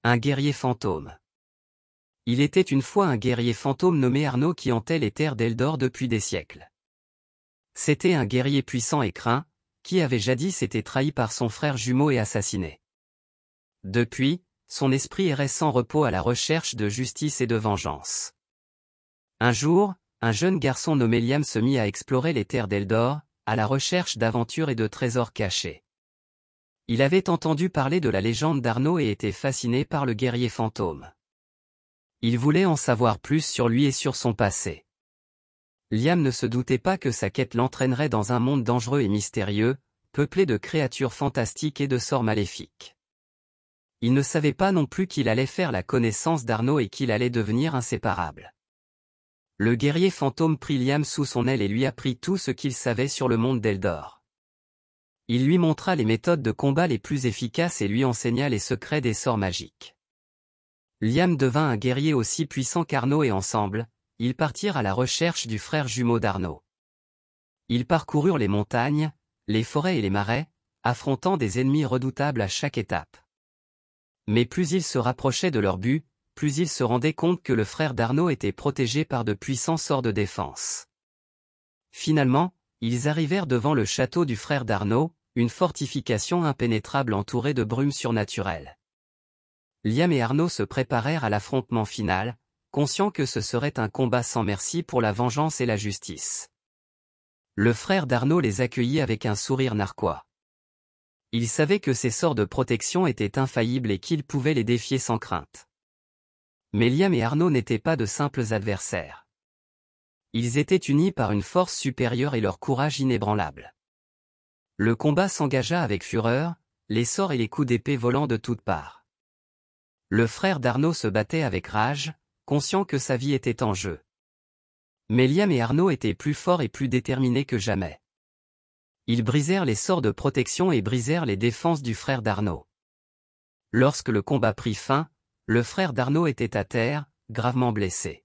Un guerrier fantôme. Il était une fois un guerrier fantôme nommé Arnaud qui hantait les terres d'Eldor depuis des siècles. C'était un guerrier puissant et craint, qui avait jadis été trahi par son frère jumeau et assassiné. Depuis, son esprit errait sans repos à la recherche de justice et de vengeance. Un jour, un jeune garçon nommé Liam se mit à explorer les terres d'Eldor, à la recherche d'aventures et de trésors cachés. Il avait entendu parler de la légende d'Arnaud et était fasciné par le guerrier fantôme. Il voulait en savoir plus sur lui et sur son passé. Liam ne se doutait pas que sa quête l'entraînerait dans un monde dangereux et mystérieux, peuplé de créatures fantastiques et de sorts maléfiques. Il ne savait pas non plus qu'il allait faire la connaissance d'Arnaud et qu'il allait devenir inséparable. Le guerrier fantôme prit Liam sous son aile et lui apprit tout ce qu'il savait sur le monde d'Eldor. Il lui montra les méthodes de combat les plus efficaces et lui enseigna les secrets des sorts magiques. Liam devint un guerrier aussi puissant qu'Arnaud et ensemble, ils partirent à la recherche du frère jumeau d'Arnaud. Ils parcoururent les montagnes, les forêts et les marais, affrontant des ennemis redoutables à chaque étape. Mais plus ils se rapprochaient de leur but, plus ils se rendaient compte que le frère d'Arnaud était protégé par de puissants sorts de défense. Finalement, ils arrivèrent devant le château du frère d'Arnaud, une fortification impénétrable entourée de brumes surnaturelles. Liam et Arnaud se préparèrent à l'affrontement final, conscients que ce serait un combat sans merci pour la vengeance et la justice. Le frère d'Arnaud les accueillit avec un sourire narquois. Il savait que ses sorts de protection étaient infaillibles et qu'il pouvait les défier sans crainte. Mais Liam et Arnaud n'étaient pas de simples adversaires. Ils étaient unis par une force supérieure et leur courage inébranlable. Le combat s'engagea avec fureur, les sorts et les coups d'épée volant de toutes parts. Le frère d'Arnaud se battait avec rage, conscient que sa vie était en jeu. Mais Liam et Arnaud étaient plus forts et plus déterminés que jamais. Ils brisèrent les sorts de protection et brisèrent les défenses du frère d'Arnaud. Lorsque le combat prit fin, le frère d'Arnaud était à terre, gravement blessé.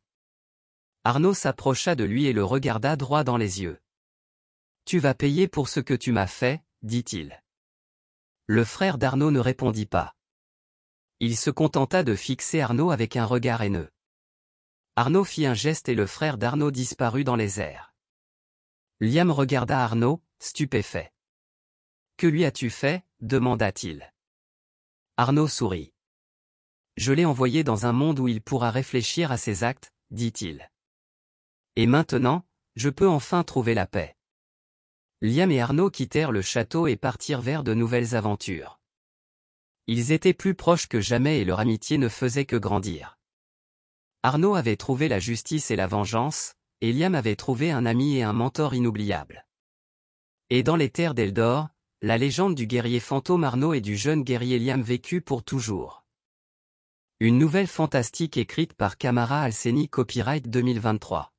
Arnaud s'approcha de lui et le regarda droit dans les yeux. « Tu vas payer pour ce que tu m'as fait, » dit-il. Le frère d'Arnaud ne répondit pas. Il se contenta de fixer Arnaud avec un regard haineux. Arnaud fit un geste et le frère d'Arnaud disparut dans les airs. Liam regarda Arnaud, stupéfait. « Que lui as-tu fait » demanda-t-il. Arnaud sourit. « Je l'ai envoyé dans un monde où il pourra réfléchir à ses actes, » dit-il. « Et maintenant, je peux enfin trouver la paix. » Liam et Arnaud quittèrent le château et partirent vers de nouvelles aventures. Ils étaient plus proches que jamais et leur amitié ne faisait que grandir. Arnaud avait trouvé la justice et la vengeance, et Liam avait trouvé un ami et un mentor inoubliable. Et dans les terres d'Eldor, la légende du guerrier fantôme Arnaud et du jeune guerrier Liam vécut pour toujours. Une nouvelle fantastique écrite par Kamara Alseni, copyright 2023.